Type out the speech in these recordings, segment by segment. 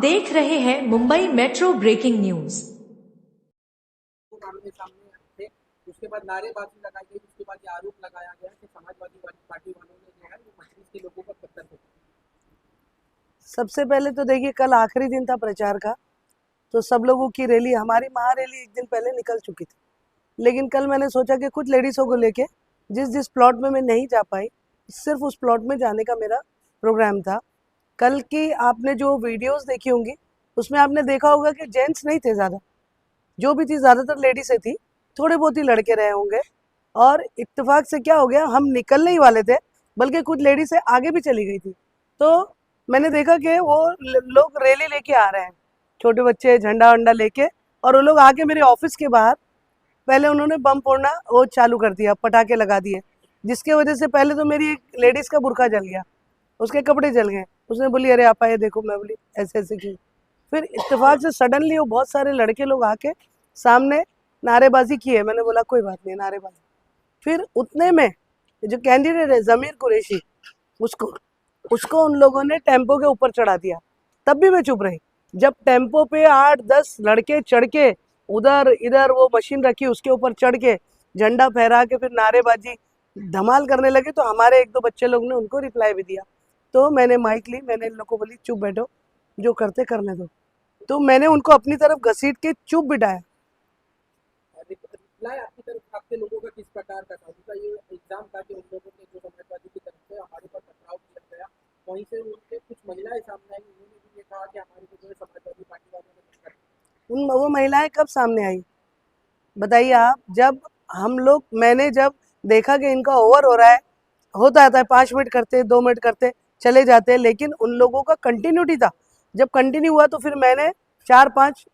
देख रहे हैं मुंबई मेट्रो ब्रेकिंग न्यूज। आमने सामने थे, उसके बाद नारेबाजी लगाई गई। उसके बाद ये आरोप लगाया गया कि समाजवादी पार्टी वालों ने जो है वो मछली के लोगों को कत्ल किया। सबसे पहले तो देखिए, कल आखिरी दिन था प्रचार का, तो सब लोगों की रैली, हमारी महारैली एक दिन पहले निकल चुकी थी। लेकिन कल मैंने सोचा कि कुछ लेडीज़ों को लेके जिस जिस प्लॉट में मैं नहीं जा पाई, सिर्फ उस प्लॉट में जाने का मेरा प्रोग्राम था। कल की आपने जो वीडियोस देखी होंगी, उसमें आपने देखा होगा कि जेंट्स नहीं थे ज़्यादा, जो भी थी ज़्यादातर लेडीज़ें थी, थोड़े बहुत ही लड़के रहे होंगे। और इत्तेफाक से क्या हो गया, हम निकलने ही वाले थे, बल्कि कुछ लेडीज़ें आगे भी चली गई थी। तो मैंने देखा कि वो लोग रैली लेके आ रहे हैं, छोटे बच्चे झंडा वंडा लेके, और वो लोग आके मेरे ऑफिस के बाहर पहले उन्होंने बम फोड़ना वो चालू कर दिया, पटाखे लगा दिए, जिसके वजह से पहले तो मेरी एक लेडीज़ का बुरखा जल गया, उसके कपड़े जल गए। उसने बोली अरे आपा ये देखो, मैं बोली ऐसे ऐसे क्यों। फिर इत्तेफाक से सडनली वो बहुत सारे लड़के लोग आके सामने नारेबाजी की है। मैंने बोला कोई बात नहीं, नारेबाजी। फिर उतने में जो कैंडिडेट है ज़मीर कुरैशी, उसको उसको उन लोगों ने टेम्पो के ऊपर चढ़ा दिया। तब भी मैं चुप रही। जब टेम्पो पे 8-10 लड़के चढ़ के उधर इधर वो मशीन रखी, उसके ऊपर चढ़ के झंडा फहरा के फिर नारेबाजी धमाल करने लगे, तो हमारे एक दो बच्चे लोग ने उनको रिप्लाई भी दिया। तो मैंने माइक ली, मैंने इन लोगों को बोली चुप बैठो, जो करते करने दो। तो मैंने उनको अपनी तरफ घसीट के चुप बिठाया। रिप्लाई आपकी तरफ आपके लोगों का किस प्रकार का था? उनका ये इल्जाम था कि उन लोगों के जो समाजवादी की तरफ से हमारे पर पथराव किया गया। वहीं से उनके कुछ महिलाएं सामने आई, उन्होंने भी ये कहा कि हमारे को जो है समाजवादी पार्टी वालों ने कुछ कर। वो महिलाएं कब सामने आई बताइए आप? जब हम लोग, मैंने जब देखा कि इनका ओवर हो रहा है, होता है 5 मिनट करते, 2 मिनट करते चले जाते, लेकिन उन लोगों का कंटिन्यूटी था। जब कंटिन्यू हुआ तो फिर मैंने 4-5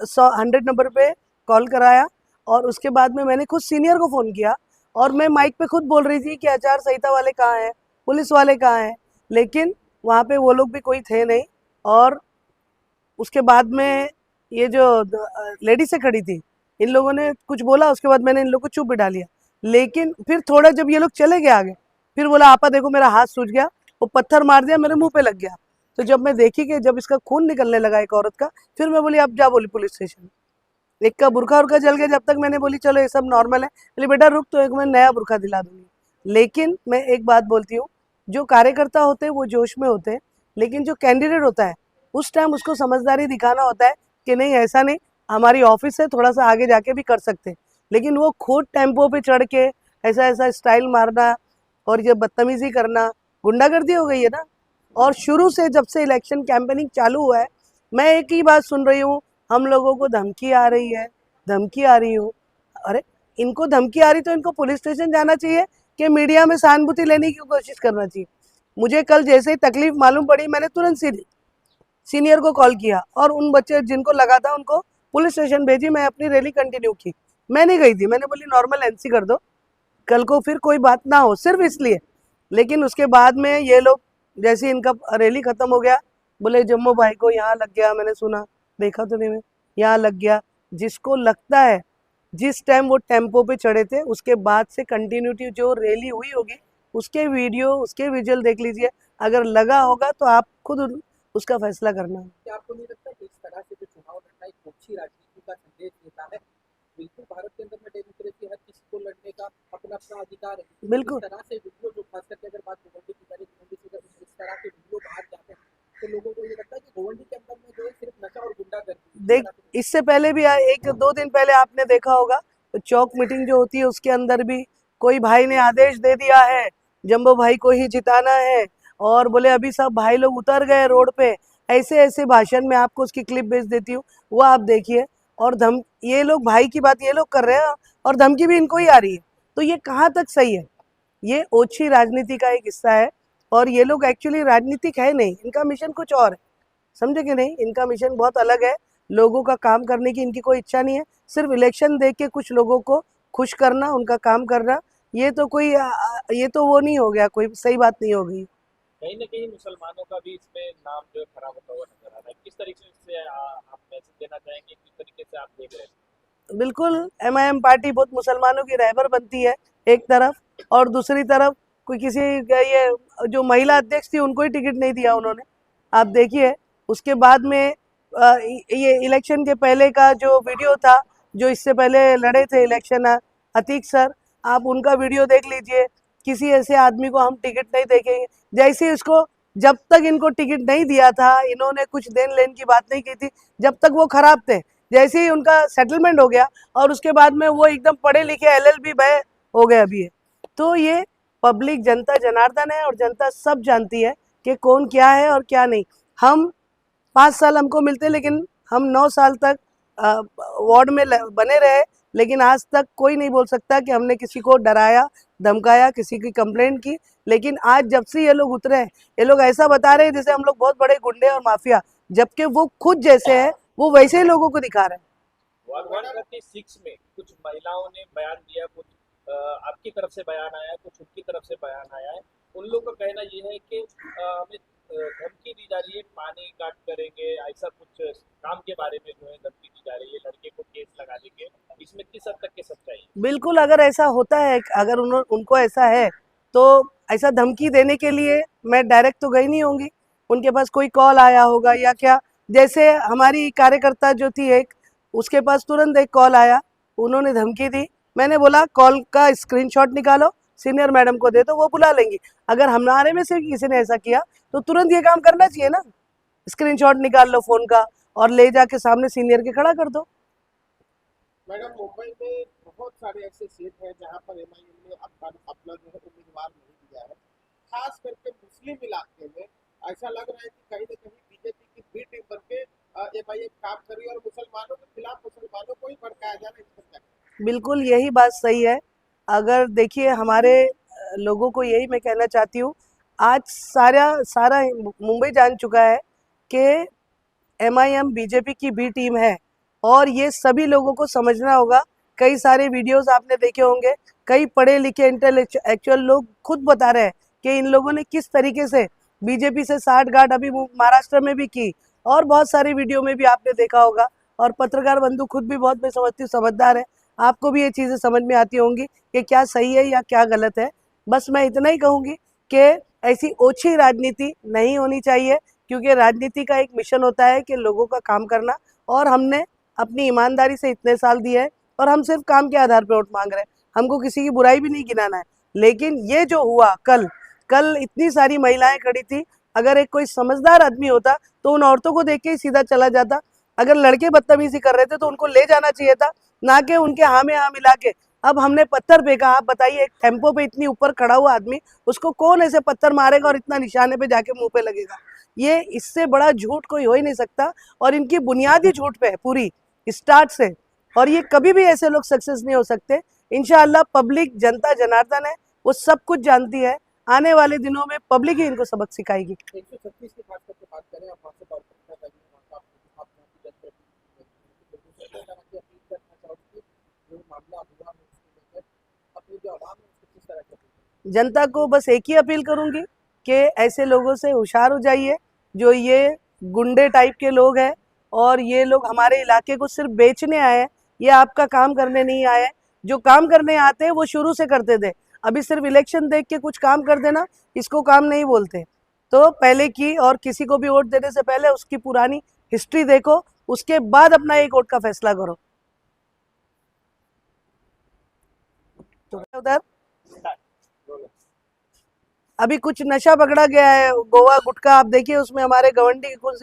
100 नंबर पे कॉल कराया, और उसके बाद में मैंने खुद सीनियर को फ़ोन किया, और मैं माइक पे खुद बोल रही थी कि आचार संहिता वाले कहाँ हैं, पुलिस वाले कहाँ हैं, लेकिन वहाँ पे वो लोग भी कोई थे नहीं। और उसके बाद में ये जो लेडीज़ें खड़ी थी, इन लोगों ने कुछ बोला, उसके बाद मैंने इन लोगों को चुप बिठा लिया। लेकिन फिर थोड़ा जब ये लोग चले गए आगे, फिर बोला आपा देखो मेरा हाथ सूज गया, वो पत्थर मार दिया, मेरे मुंह पे लग गया। तो जब मैं देखी कि जब इसका खून निकलने लगा एक औरत का, फिर मैं बोली अब जा, बोली पुलिस स्टेशन। एक का बुरखा उरखा जल गया, जब तक मैंने बोली चलो ये सब नॉर्मल है, बोली बेटा रुक, तो एक मैं नया बुरखा दिला दूंगी। लेकिन मैं एक बात बोलती हूँ, जो कार्यकर्ता होते हैं वो जोश में होते हैं, लेकिन जो कैंडिडेट होता है उस टाइम उसको समझदारी दिखाना होता है कि नहीं ऐसा नहीं, हमारी ऑफिस है, थोड़ा सा आगे जाके भी कर सकते हैं। लेकिन वो खुद टेम्पो पे चढ़ के ऐसा ऐसा स्टाइल मारना और ये बदतमीजी करना, गुंडागर्दी हो गई है ना। और शुरू से जब से इलेक्शन कैंपेनिंग चालू हुआ है, मैं एक ही बात सुन रही हूँ, हम लोगों को धमकी आ रही है, धमकी आ रही हूँ। अरे इनको धमकी आ रही तो इनको पुलिस स्टेशन जाना चाहिए कि मीडिया में सहानुभूति लेने की कोशिश करना चाहिए। मुझे कल जैसे ही तकलीफ मालूम पड़ी, मैंने तुरंत सीनियर को कॉल किया, और उन बच्चे जिनको लगा था उनको पुलिस स्टेशन भेजी। मैं अपनी रैली कंटिन्यू की, मैं नहीं गई थी, मैंने बोली नॉर्मल एनसी कर दो, कल को फिर कोई बात ना हो, सिर्फ इसलिए। लेकिन उसके बाद में ये लोग, जैसे इनका रैली खत्म हो गया, बोले जम्मू भाई को यहाँ लग गया, मैंने सुना, देखा तो नहीं मैं, यहाँ लग गया। जिसको लगता है, जिस टाइम वो टेम्पो पे चढ़े थे उसके बाद से कंटिन्यूटी जो रैली हुई होगी, उसके वीडियो उसके विजुअल देख लीजिए। अगर लगा होगा तो आप खुद उसका फैसला करना। क्या आपको नहीं लगता कि इस तरह से जो चुनाव लड़ना एक ओछी राजनीति का संदेश देता है? बिल्कुल, भारत के अंदर में डेमोक्रेसी, हर किसी को लड़ने का अपना अपना अधिकार है। बिल्कुल। इस तरह से वीडियो, जो खास करके अगर बात गोवंडी की करें, गोवंडी से जब इस तरह के वीडियो बाहर जाते हैं तो लोगों को ये लगता है कि गोवंडी के अंदर में जो है सिर्फ नशा और गुंडागर्दी। देख, इससे पहले भी 1-2 दिन पहले आपने देखा होगा, तो चौक मीटिंग जो होती है उसके अंदर भी कोई भाई ने आदेश दे दिया है जम्बो भाई को ही जिताना है, और बोले अभी सब भाई लोग उतर गए रोड पे। ऐसे ऐसे भाषण में आपको उसकी क्लिप भेज देती हूँ, वो आप देखिए। और ये लोग भाई की बात ये लोग कर रहे हैं, और धमकी भी इनको ही आ रही है। तो ये कहाँ तक सही है? ये ओछी राजनीति का एक हिस्सा है, और ये लोग एक्चुअली राजनीतिक है नहीं, इनका मिशन कुछ और है, समझे कि नहीं? इनका मिशन बहुत अलग है, लोगों का काम करने की इनकी कोई इच्छा नहीं है, सिर्फ इलेक्शन दे के कुछ लोगों को खुश करना, उनका काम करना। ये तो कोई ये तो वो नहीं हो गया, कोई सही बात नहीं हो गई। कहीं न कहीं मुसलमानों का भी इसमें नाम जो है खराब होता हुआ नज़र आ रहा है। किस तरीके से आप मैसेज देना चाहेंगे, किस तरीके से आप देख रहे हैं? बिल्कुल, एमआईएम पार्टी बहुत मुसलमानों की रहबर बनती है एक तरफ, और दूसरी तरफ कोई किसी ये जो महिला अध्यक्ष थी उनको ही टिकट नहीं दिया उन्होंने, आप देखिए। उसके बाद में ये इलेक्शन के पहले का जो वीडियो था, जो इससे पहले लड़े थे इलेक्शन, अतीक सर, आप उनका वीडियो देख लीजिए। किसी ऐसे आदमी को हम टिकट नहीं देखेंगे। जैसे इसको, जब तक इनको टिकट नहीं दिया था, इन्होंने कुछ देन लेन की बात नहीं की थी, जब तक वो खराब थे। जैसे ही उनका सेटलमेंट हो गया और उसके बाद में वो एकदम पढ़े लिखे LLB बे हो गए अभी। तो ये पब्लिक, जनता जनार्दन है और जनता सब जानती है कि कौन क्या है और क्या नहीं। हम 5 साल हमको मिलते, लेकिन हम 9 साल तक वार्ड में बने रहे, लेकिन आज तक कोई नहीं बोल सकता कि हमने किसी को डराया, धमकाया, किसी की कंप्लेंट की। लेकिन आज जब से ये लोग उतरे हैं, ये लोग ऐसा बता रहे हैं जैसे हम लोग बहुत बड़े गुंडे और माफिया, जबकि वो खुद जैसे है वो वैसे ही लोगों को दिखा रहे हैं। वार्ड 136 में कुछ महिलाओं ने बयान दिया, कुछ आपकी तरफ से बयान आया, कुछ उनकी तरफ से बयान आया है। उन लोगों का कहना ये है कि हमें धमकी दी जा रही है, पानी काट करेंगे, ऐसा कुछ काम के बारे में जो है धमकी दी जा रही है, लड़के को केस लगा देंगे। इसमें किस हद तक की सच्चाई है? बिल्कुल, अगर ऐसा होता है, अगर उनको ऐसा है, तो ऐसा धमकी देने के लिए मैं डायरेक्ट तो गई नहीं होंगी, उनके पास कोई कॉल आया होगा या क्या। जैसे हमारी कार्यकर्ता जो थी एक, उसके पास तुरंत एक कॉल आया, उन्होंने धमकी दी। मैंने बोला कॉल का स्क्रीनशॉट निकालो, सीनियर मैडम को दे दो, वो बुला लेंगी। अगर हमारे में से किसी ने ऐसा किया तो तुरंत ये काम करना चाहिए ना, स्क्रीनशॉट निकाल लो फ़ोन का और ले जाके सामने सीनियर के खड़ा कर दो। मैडम, मुंबई में बहुत सारे ऐसे सीट हैं जहां पर MIM ने अपना जो है उम्मीदवार नहीं दिया है। खास करके मुस्लिम इलाके में ऐसा लग रहा है कि कहीं ना कहीं बीजेपी की बी टीम बन के MIM काम करी और मुसलमानों के खिलाफ मुसलमानों को ही भड़काया जा रहा है। इस पर क्या? बिल्कुल यही बात सही है। अगर देखिए, हमारे लोगों को यही मैं कहना चाहती हूँ, आज सारा मुंबई जान चुका है कि MIM बीजेपी की बी टीम है, और ये सभी लोगों को समझना होगा। कई सारे वीडियोस आपने देखे होंगे, कई पढ़े लिखे इंटेलेक्चुअल लोग खुद बता रहे हैं कि इन लोगों ने किस तरीके से बीजेपी से साठगांठ अभी महाराष्ट्र में भी की, और बहुत सारी वीडियो में भी आपने देखा होगा। और पत्रकार बंधु खुद भी बहुत, मैं समझती हूँ, समझदार है, आपको भी ये चीज़ें समझ में आती होंगी कि क्या सही है या क्या गलत है। बस मैं इतना ही कहूँगी कि ऐसी ओछी राजनीति नहीं होनी चाहिए, क्योंकि राजनीति का एक मिशन होता है कि लोगों का काम करना, और हमने अपनी ईमानदारी से इतने साल दिए हैं और हम सिर्फ काम के आधार पर वोट मांग रहे हैं। हमको किसी की बुराई भी नहीं गिनाना है। लेकिन ये जो हुआ कल इतनी सारी महिलाएं खड़ी थी, अगर एक कोई समझदार आदमी होता तो उन औरतों को देख के ही सीधा चला जाता। अगर लड़के बदतमीजी कर रहे थे तो उनको ले जाना चाहिए था, ना कि उनके हाँ में हाँ मिला के। अब हमने पत्थर फेंका, आप बताइए, एक टेम्पो पे इतनी ऊपर खड़ा हुआ आदमी, उसको कौन ऐसे पत्थर मारेगा और इतना निशाने पे जाके मुंह पे लगेगा? ये इससे बड़ा झूठ कोई हो ही नहीं सकता, और इनकी बुनियादी झूठ पे है पूरी स्टार्ट से, और ये कभी भी ऐसे लोग सक्सेस नहीं हो सकते। इंशाअल्लाह पब्लिक, जनता जनार्दन है, वो सब कुछ जानती है। आने वाले दिनों में पब्लिक ही इनको सबक सिखाएगी। 136 की खास करके बात करें, आप वहाँ से कॉर्पोरेट का अपील करना चाहोगे, जो मामला हुआ है उसको लेकर अपनी जो आवाम है उसको किस तरह से? जनता को बस एक ही अपील करूंगी कि ऐसे लोगों से होशियार हो जाइए, जो ये गुंडे टाइप के लोग हैं, और ये लोग हमारे इलाके को सिर्फ बेचने आए हैं, ये आपका काम करने नहीं आए हैं। जो काम करने आते हैं वो शुरू से करते थे, अभी सिर्फ इलेक्शन देख के कुछ काम कर देना, इसको काम नहीं बोलते। तो पहले की, और किसी को भी वोट देने से पहले उसकी पुरानी हिस्ट्री देखो, उसके बाद अपना एक वोट का फैसला करो। तो उधर अभी कुछ नशा पकड़ा गया है, गोवा गुटखा, आप देखिए उसमें हमारे गवंडी के कुछ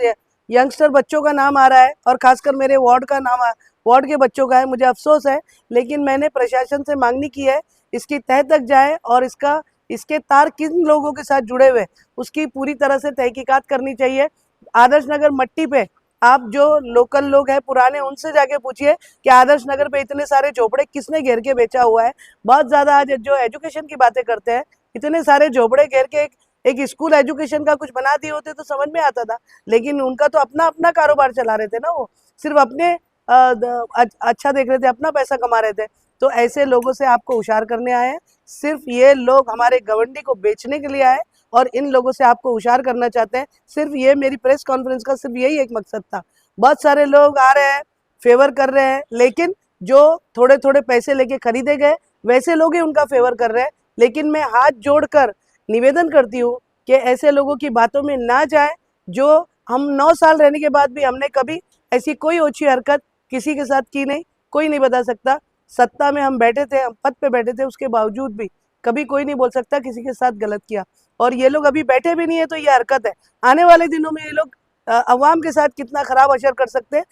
यंगस्टर बच्चों का नाम आ रहा है, और खासकर मेरे वार्ड का नाम, वार्ड के बच्चों का है। मुझे अफसोस है, लेकिन मैंने प्रशासन से मांगनी की है, इसकी तह तक जाए और इसके तार किन लोगों के साथ जुड़े हुए, उसकी पूरी तरह से तहकीकात करनी चाहिए। आदर्श नगर मट्टी पे आप जो लोकल लोग हैं पुराने, उनसे जाके पूछिए कि आदर्श नगर पे इतने सारे झोपड़े किसने घेर के बेचा हुआ है। बहुत ज़्यादा आज जो एजुकेशन की बातें करते हैं, इतने सारे झोपड़े घेर के एक स्कूल एजुकेशन का कुछ बना दिए होते तो समझ में आता था, लेकिन उनका तो अपना अपना कारोबार चला रहे थे ना, वो सिर्फ अपने अच्छा देख रहे थे, अपना पैसा कमा रहे थे। तो ऐसे लोगों से आपको होशियार करने आए हैं। सिर्फ ये लोग हमारे गवंडी को बेचने के लिए आए, और इन लोगों से आपको होशियार करना चाहते हैं। सिर्फ ये मेरी प्रेस कॉन्फ्रेंस का सिर्फ यही एक मकसद था। बहुत सारे लोग आ रहे हैं, फेवर कर रहे हैं, लेकिन जो थोड़े थोड़े पैसे लेके खरीदे गए वैसे लोग ही उनका फेवर कर रहे हैं। लेकिन मैं हाथ जोड़कर निवेदन करती हूँ कि ऐसे लोगों की बातों में ना जाए, जो हम 9 साल रहने के बाद भी हमने कभी ऐसी कोई ओछी हरकत किसी के साथ की नहीं, कोई नहीं बता सकता। सत्ता में हम बैठे थे, हम पद पे बैठे थे, उसके बावजूद भी कभी कोई नहीं बोल सकता किसी के साथ गलत किया। और ये लोग अभी बैठे भी नहीं है तो ये हरकत है। आने वाले दिनों में ये लोग अवाम के साथ कितना खराब असर कर सकते हैं,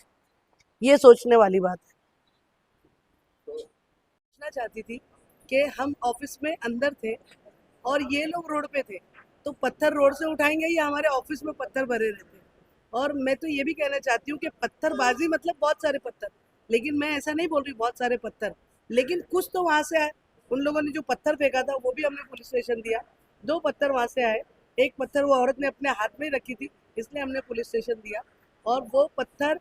ये सोचने वाली बात है। पूछना चाहती थी कि हम ऑफिस में अंदर थे और ये लोग रोड पे थे, तो पत्थर रोड से उठाएंगे या हमारे ऑफिस में पत्थर भरे रहते हैं। और मैं तो ये भी कहना चाहती हूँ कि पत्थरबाजी मतलब बहुत सारे पत्थर, लेकिन मैं ऐसा नहीं बोल रही बहुत सारे पत्थर, लेकिन कुछ तो वहाँ से आए। उन लोगों ने जो पत्थर फेंका था वो भी हमने पुलिस स्टेशन दिया। 2 पत्थर वहाँ से आए, एक पत्थर वो औरत ने अपने हाथ में रखी थी, इसलिए हमने पुलिस स्टेशन दिया, और वो पत्थर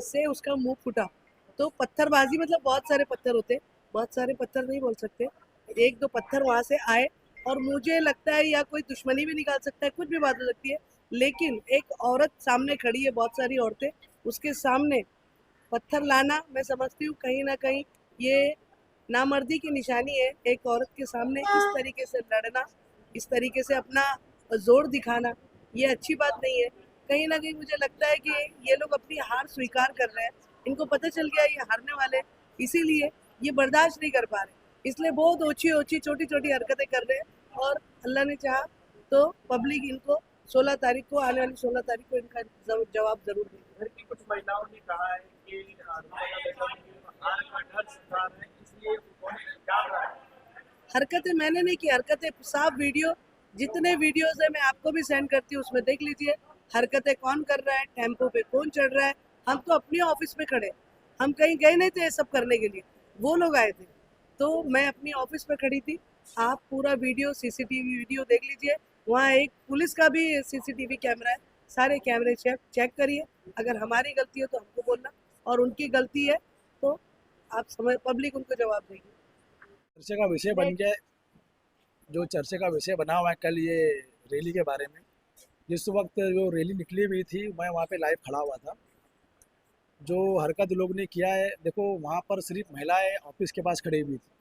से उसका मुंह फूटा। तो पत्थरबाजी मतलब बहुत सारे पत्थर होते हैं, बहुत सारे पत्थर नहीं बोल सकते। 1-2 पत्थर वहाँ से आए और मुझे लगता है या कोई दुश्मनी भी निकाल सकता है, कुछ भी बात हो सकती है, लेकिन एक औरत सामने खड़ी है, बहुत सारी औरतें, उसके सामने पत्थर लाना मैं समझती हूँ कहीं ना कहीं ये नामर्दी की निशानी है। एक औरत के सामने इस तरीके से लड़ना, इस तरीके से अपना जोर दिखाना, ये अच्छी बात नहीं है। कहीं ना कहीं मुझे लगता है कि ये लोग अपनी हार स्वीकार कर रहे हैं, इनको पता चल गया ये हारने वाले, इसीलिए ये बर्दाश्त नहीं कर पा रहे, इसलिए बहुत ऊंची ऊंची छोटी छोटी हरकतें कर रहे हैं। और अल्लाह ने चाहा तो पब्लिक इनको 16 तारीख को, आने वाली 16 तारीख को इनका जवाब जरूर देगी। घर की कुछ महिलाओं ने कहा है कि नर्मदा बेगम हार का डर सता रहे हैं, इसलिए उन्होंने डाल रहा है। हरकतें मैंने नहीं की, हरकतें साफ वीडियो, जितने वीडियोस है मैं आपको भी सेंड करती हूँ, उसमें देख लीजिए हरकतें कौन कर रहा है, टेम्पो पे कौन चढ़ रहा है। हम तो अपने ऑफिस में खड़े, हम कहीं गए नहीं थे ये सब करने के लिए, वो लोग आए थे, तो मैं अपनी ऑफिस में खड़ी थी। आप पूरा वीडियो सीसीटीवी वीडियो देख लीजिए, वहाँ एक पुलिस का भी सीसीटीवी कैमरा है, सारे कैमरे चेक करिए। अगर हमारी गलती है तो हमको बोलना, और उनकी गलती है तो आप समझ, पब्लिक उनको जवाब देगी। चर्चा का विषय बन गया, जो चर्चा का विषय बना हुआ है कल ये रैली के बारे में। जिस वक्त जो रैली निकली हुई थी मैं वहाँ पे लाइव खड़ा हुआ था। जो हरकत लोग ने किया है, देखो वहाँ पर सिर्फ महिलाएं ऑफिस के पास खड़ी हुई थी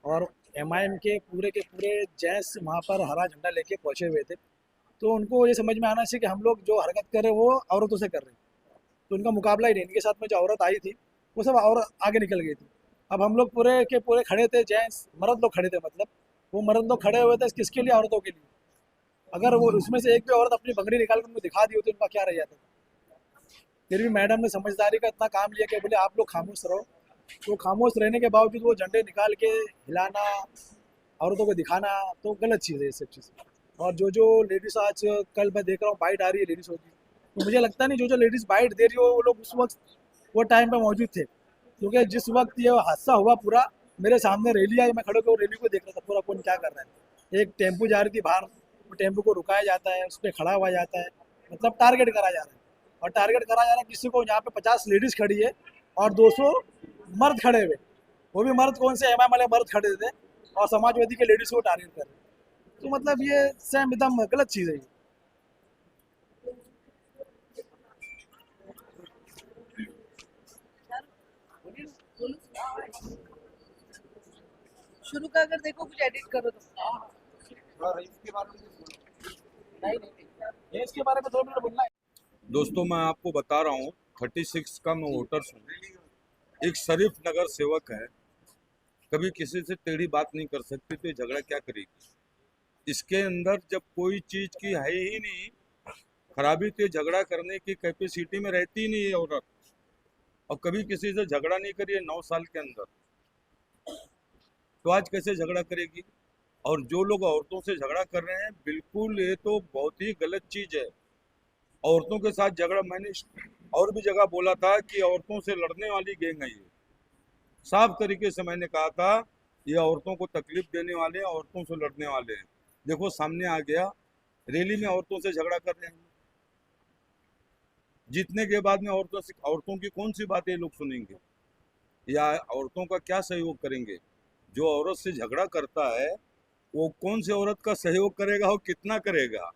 और एमआईएम के पूरे जेंट्स वहाँ पर हरा झंडा लेके पहुँचे हुए थे। तो उनको ये समझ में आना चाहिए कि हम लोग जो हरकत कर रहे हैं वो औरतों से कर रहे हैं, तो उनका मुकाबला ही नहीं। इनके साथ में जो औरत आई थी वो सब औरत आगे निकल गई थी। अब हम लोग पूरे के पूरे खड़े थे, जेंट्स मर्द लोग खड़े थे, मतलब वो मर्द लोग खड़े हुए थे किसके लिए? औरतों के लिए। अगर वो उसमें से एक भी औरत अपनी बंगड़ी निकाल कर उनको दिखा दी होती तो उनका क्या रह जाता। फिर भी मैडम ने समझदारी का इतना काम लिया कि बोले आप लोग खामोश रहो। तो खामोश रहने के बावजूद वो झंडे निकाल के हिलाना, औरतों को दिखाना, तो गलत चीज़ है ये सब चीज़। और जो लेडीज़ आज कल मैं देख रहा हूँ बाइट आ रही है लेडीज़ होगी, तो मुझे लगता नहीं जो लेडीज़ बाइट दे रही हो वो लोग उस वक्त वो टाइम पर मौजूद थे, क्योंकि जिस वक्त ये हादसा हुआ पूरा मेरे सामने रैली आई, मैं खड़े होकर रैली को देख रहा था पूरा कौन क्या कर रहा है। एक टेम्पो जा रही थी बाहर, वो टेम्पो को रुकाया जाता है, उस पर खड़ा हुआ जाता है, मतलब टारगेट करा जा रहा है। और टारगेट करा जा रहा है किसी को, यहाँ पे 50 लेडीज़ खड़ी है और 200 मर्द खड़े हुए, वो भी मर्द कौन से एमआईएम वाले मर्द खड़े थे और समाजवादी के लेडीज़ को टारगेट कर रहे हैं। तो मतलब ये सेम एकदम गलत चीज़ है ये। शुरू का अगर देखो कुछ एडिट करो तो इसके बारे में ये इसके बारे में 2 मिनट बोलना है। दोस्तों मैं आपको बता रहा हूँ 36 का मैं वोटर्स हूँ, एक शरीफ नगर सेवक है, कभी किसी से टेढ़ी बात नहीं कर सकती, तो ये झगड़ा क्या करेगी? इसके अंदर जब कोई चीज की है ही नहीं खराबी, तो ये झगड़ा करने की कैपेसिटी में रहती ही नहीं है औरत, और कभी किसी से झगड़ा नहीं करी है 9 साल के अंदर, तो आज कैसे झगड़ा करेगी? और जो लोग औरतों से झगड़ा कर रहे हैं, बिल्कुल ये तो बहुत ही गलत चीज है। औरतों के साथ झगड़ा, मैंने और भी जगह बोला था कि औरतों से लड़ने वाली गैंग है ये, साफ तरीके से मैंने कहा था ये औरतों को तकलीफ देने वाले, औरतों से लड़ने वाले हैं। देखो सामने आ गया, रैली में औरतों से झगड़ा कर रहे हैं, जीतने के बाद में औरतों की कौन सी बातें लोग सुनेंगे या औरतों का क्या सहयोग करेंगे? जो औरत से झगड़ा करता है वो कौन सी औरत का सहयोग करेगा और कितना करेगा?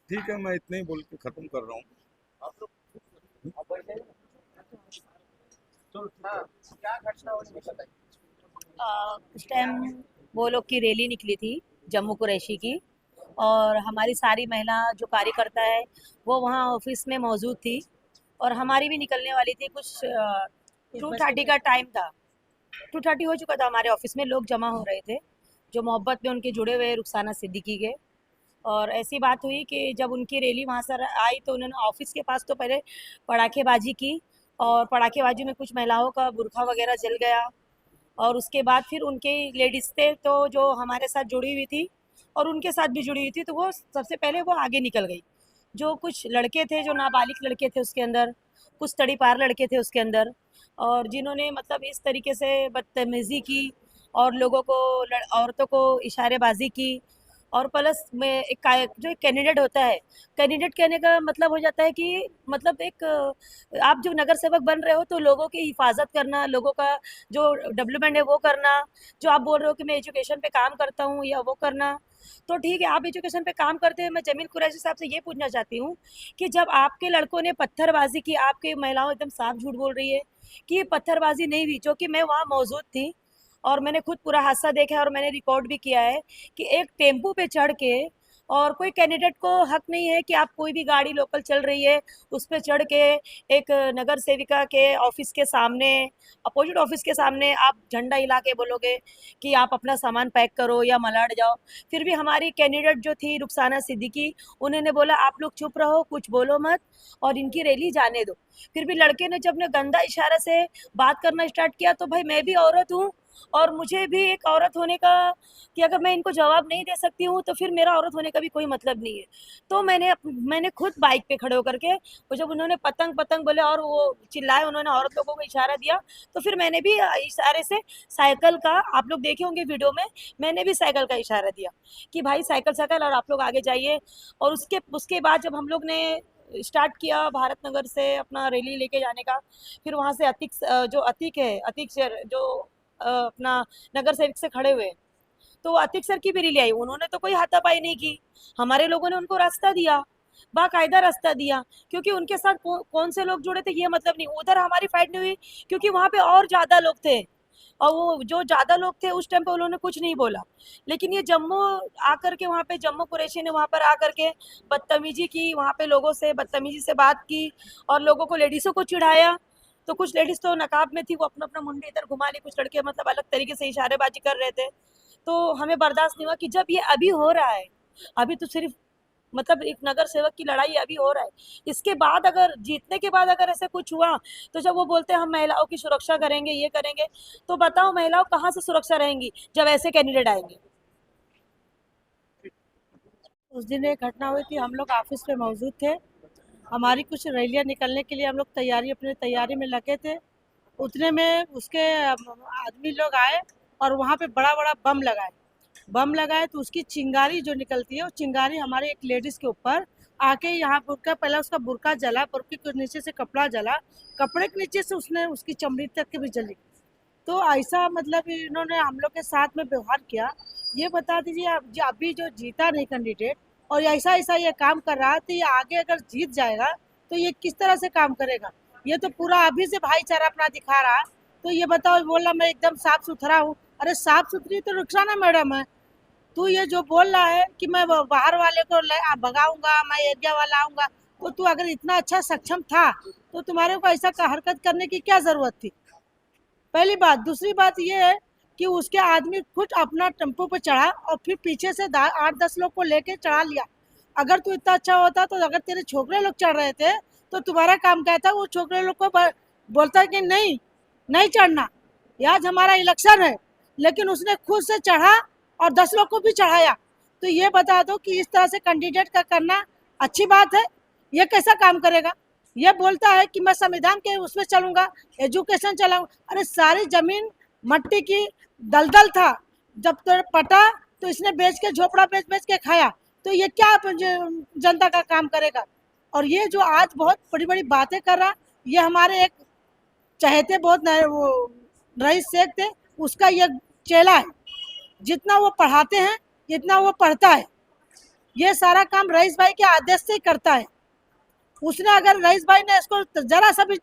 ठीक है, मैं इतने ही बोल के खत्म कर रहा हूँ। क्या घटना हुई बताइए। उस टाइम वो लोग की रैली निकली थी जम्मू कुरैशी की, और हमारी सारी महिला जो कार्यकर्ता है वो वहाँ ऑफिस में मौजूद थी और हमारी भी निकलने वाली थी। कुछ 2:30 का टाइम था, 2:30 हो चुका था। हमारे ऑफिस में लोग जमा हो रहे थे जो मोहब्बत में उनके जुड़े हुए रुखसाना सिद्दीकी के। और ऐसी बात हुई कि जब उनकी रैली वहाँ से आई तो उन्होंने ऑफिस के पास तो पहले पटाखेबाजी की और पटाखेबाजी में कुछ महिलाओं का बुरखा वगैरह जल गया। और उसके बाद फिर उनके लेडीज़ थे तो जो हमारे साथ जुड़ी हुई थी और उनके साथ भी जुड़ी हुई थी, तो वो सबसे पहले वो आगे निकल गई। जो कुछ लड़के थे, जो नाबालिग लड़के थे उसके अंदर, कुछ तड़ीपार लड़के थे उसके अंदर, और जिन्होंने मतलब इस तरीके से बदतमीज़ी की और लोगों को औरतों को इशारेबाजी की। और प्लस में जो एक कैंडिडेट होता है, कैंडिडेट कहने का मतलब हो जाता है कि मतलब एक आप जो नगर सेवक बन रहे हो तो लोगों की हिफाजत करना, लोगों का जो डेवलपमेंट है वो करना। जो आप बोल रहे हो कि मैं एजुकेशन पे काम करता हूँ या वो करना, तो ठीक है, आप एजुकेशन पे काम करते हैं। मैं जमील कुरैशी साहब से ये पूछना चाहती हूँ कि जब आपके लड़कों ने पत्थरबाजी की, आपके महिलाओं एकदम साफ झूठ बोल रही है कि ये पत्थरबाजी नहीं हुई, जो कि मैं वहाँ मौजूद थी और मैंने खुद पूरा हादसा देखा है और मैंने रिकॉर्ड भी किया है कि एक टेम्पू पे चढ़ के, और कोई कैंडिडेट को हक नहीं है कि आप कोई भी गाड़ी लोकल चल रही है उस पर चढ़ के एक नगर सेविका के ऑफिस के सामने, अपोजिट ऑफिस के सामने आप झंडा हिला के बोलोगे कि आप अपना सामान पैक करो या मलाड जाओ। फिर भी हमारी कैंडिडेट जो थी रुखसाना सिद्दीकी, उन्होंने बोला आप लोग चुप रहो, कुछ बोलो मत और इनकी रैली जाने दो। फिर भी लड़के ने जब ने गंदा इशारा से बात करना स्टार्ट किया, तो भाई मैं भी औरत हूँ और मुझे भी एक औरत होने का कि अगर मैं इनको जवाब नहीं दे सकती हूँ तो फिर मेरा औरत होने का भी कोई मतलब नहीं है। तो मैंने खुद बाइक पे खड़े होकर के, वो जब उन्होंने पतंग पतंग बोले और वो चिल्लाए, उन्होंने औरत लोगों को इशारा दिया, तो फिर मैंने भी इशारे से साइकिल का, आप लोग देखे होंगे वीडियो में, मैंने भी साइकिल का इशारा दिया कि भाई साइकिल साइकिल और आप लोग आगे जाइए। और उसके बाद जब हम लोग ने स्टार्ट किया भारत नगर से अपना रैली लेके जाने का, फिर वहाँ से अतीक सर जो अपना नगर सेवक से खड़े हुए, तो अतीक सर की भी रैली आई। उन्होंने तो कोई हाथापाई नहीं की, हमारे लोगों ने उनको रास्ता दिया, बाकायदा रास्ता दिया, क्योंकि उनके साथ कौन से लोग जुड़े थे ये मतलब नहीं। उधर हमारी फाइट नहीं हुई क्योंकि वहाँ पे और ज़्यादा लोग थे और वो जो ज़्यादा लोग थे उस टाइम पे उन्होंने कुछ नहीं बोला। लेकिन ये जम्मू आकर के, वहाँ पे जम्मू कुरैशी ने वहाँ पर आकर के बदतमीजी की, वहाँ पे लोगों से बदतमीजी से बात की और लोगों को, लेडीज़ों को चिढ़ाया। तो कुछ लेडीज़ तो नकाब में थी, वो अपना अपना मुंडी इधर घुमा ली, कुछ लड़के मतलब अलग तरीके से इशारेबाजी कर रहे थे। तो हमें बर्दाश्त नहीं हुआ कि जब ये अभी हो रहा है, अभी तो सिर्फ मतलब एक नगर सेवक की लड़ाई अभी हो रहा है, इसके बाद अगर जीतने के बाद अगर ऐसा कुछ हुआ, तो जब वो बोलते हैं हम महिलाओं की सुरक्षा करेंगे, ये करेंगे, तो बताओ महिलाओं कहाँ से सुरक्षा रहेंगी जब ऐसे कैंडिडेट आएंगे। उस दिन एक घटना हुई थी, हम लोग ऑफिस में मौजूद थे, हमारी कुछ रैलियाँ निकलने के लिए हम लोग अपनी तैयारी में लगे थे। उतने में उसके आदमी लोग आए और वहाँ पे बड़ा बड़ा बम लगाए तो उसकी चिंगारी जो निकलती है, वो चिंगारी हमारे एक लेडीज़ के ऊपर आके, यहाँ बुर्का, पहले उसका बुर्का जला, बुर्के के नीचे से कपड़ा जला, कपड़े के नीचे से उसने उसकी चमड़ी तक के भी जली। तो ऐसा मतलब इन्होंने हम लोग के साथ में व्यवहार किया। ये बता दीजिए आप, अभी जो जीता नहीं कैंडिडेट और ऐसा ऐसा ये काम कर रहा है, तो ये आगे अगर जीत जाएगा तो ये किस तरह से काम करेगा? ये तो पूरा अभी से भाईचारा अपना दिखा रहा है। तो ये बताओ, बोल रहा मैं एकदम साफ सुथरा हूँ। अरे साफ सुथरी तो रुखसाना मैडम है। तू ये जो बोल रहा है कि मैं बाहर वाले को भगाऊंगा, मैं एरिया वाला आऊंगा, तो तू अगर इतना अच्छा सक्षम था तो तुम्हारे को ऐसा हरकत करने की क्या जरूरत थी? पहली बात। दूसरी बात ये है कि उसके आदमी खुद अपना टेम्पो पे चढ़ा और फिर पीछे से 8-10 लोग को लेके चढ़ा लिया। अगर तू इतना अच्छा होता तो अगर तेरे छोकरे लोग चढ़ रहे थे तो तुम्हारा काम क्या था? वो छोकरे लोग को बोलता कि नहीं चढ़ना, आज हमारा इलेक्शन है, लेकिन उसने खुद से चढ़ा और 10 लोग को भी चढ़ाया। तो ये बता दो कि इस तरह से कैंडिडेट का करना अच्छी बात है? ये कैसा काम करेगा? ये बोलता है कि मैं संविधान के उसमें चलूंगा, एजुकेशन चलाऊंगा। अरे सारी जमीन मट्टी की दलदल था, जब तो पटा तो इसने बेच के, झोपड़ा बेच के खाया। तो ये क्या जनता का काम करेगा? और ये जो आज बहुत बड़ी बड़ी बातें कर रहा, ये हमारे एक चहेते बहुत वो रईस शेख थे, उसका ये चेला है। जितना वो पढ़ाते हैं जितना वो पढ़ता है। ये सारा काम रईस भाई के आदेश से ही करता है। उसने अगर रईस भाई ने इसको जरा सा भी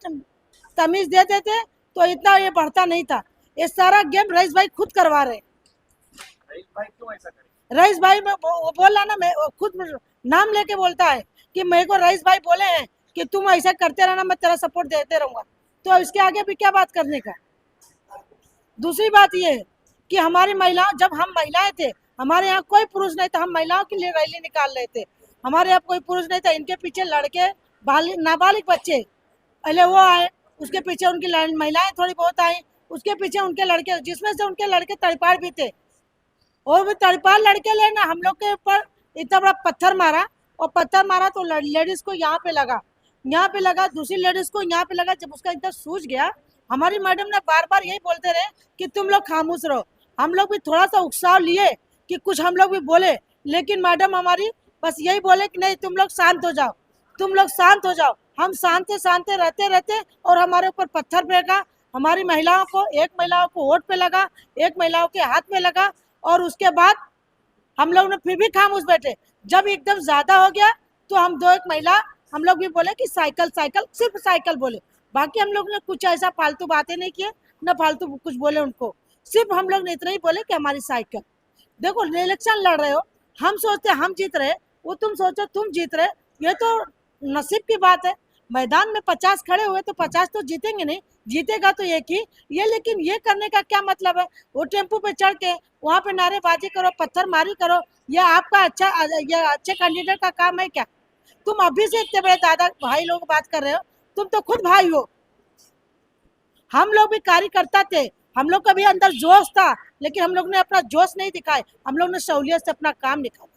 तमीज दे देते तो इतना ये बढ़ता नहीं था। ये सारा गेम रईस भाई खुद करवा रहे। रईस भाई क्यों ऐसा करें? रईस भाई में वो बोला ना, मैं वो खुद नाम लेके बोलता है कि मेरे को रईस भाई बोले हैं कि तुम ऐसा करते रहना, मैं तेरा सपोर्ट देते रहूंगा। तो इसके आगे भी क्या बात करने का। दूसरी बात ये है कि हमारी महिलाओं, जब हम महिलाएं थे, हमारे यहाँ कोई पुरुष नहीं था, हम महिलाओं के लिए रैली निकाल रहे थे। हमारे यहाँ कोई पुरुष नहीं था, इनके पीछे लड़के नाबालिग बच्चे पहले वो आए, उसके पीछे उनकी महिलाएं थोड़ी बहुत आई, उसके पीछे उनके लड़के, जिसमें से उनके लड़के तड़पाड़ भी थे। और भी तड़पाड़ लड़के लेना हम लोग के ऊपर इतना बड़ा पत्थर मारा, और पत्थर मारा तो लेडीज को यहाँ पे लगा, यहाँ पे लगा, दूसरी लेडीज को यहाँ पे लगा। जब उसका इतना सूझ गया, हमारी मैडम ने बार बार यही बोलते रहे कि तुम लोग खामोश रहो। हम लोग भी थोड़ा सा उत्साह लिए कि कुछ हम लोग भी बोले, लेकिन मैडम हमारी बस यही बोले कि नहीं, तुम लोग शांत हो जाओ, तुम लोग शांत हो जाओ। हम शांत रहते रहते और हमारे ऊपर पत्थर फेंका। हमारी महिलाओं को, एक महिलाओं को होठ पे लगा, एक महिलाओं के हाथ में लगा, और उसके बाद हम लोग ने फिर भी खामोश बैठे। जब एकदम ज्यादा हो गया तो हम दो एक महिला, हम लोग भी बोले कि साइकिल साइकिल, सिर्फ साइकिल बोले। बाकी हम लोग ने कुछ ऐसा फालतू बातें नहीं किए, न फालतू कुछ बोले उनको। सिर्फ हम लोग ने इतना ही बोले कि हमारी साइकिल। देखो, इलेक्शन लड़ रहे हो, हम सोचते हम जीत रहे, वो तुम सोचो तुम जीत रहे, ये तो नसीब की बात है। मैदान में 50 खड़े हुए तो 50 तो जीतेंगे नहीं, जीतेगा तो एक ही। ये लेकिन ये करने का क्या मतलब है? वो टेम्पो पे चढ़ के वहाँ पे नारेबाजी करो, पत्थरमारी करो, ये आपका ये अच्छे कैंडिडेट का काम है क्या? तुम अभी से इतने बड़े दादा भाई लोग बात कर रहे हो, तुम तो खुद भाई हो। हम लोग भी कार्यकर्ता थे, हम लोग का भी अंदर जोश था, लेकिन हम लोग ने अपना जोश नहीं दिखाया, हम लोग ने सहूलियत से अपना काम निकाला।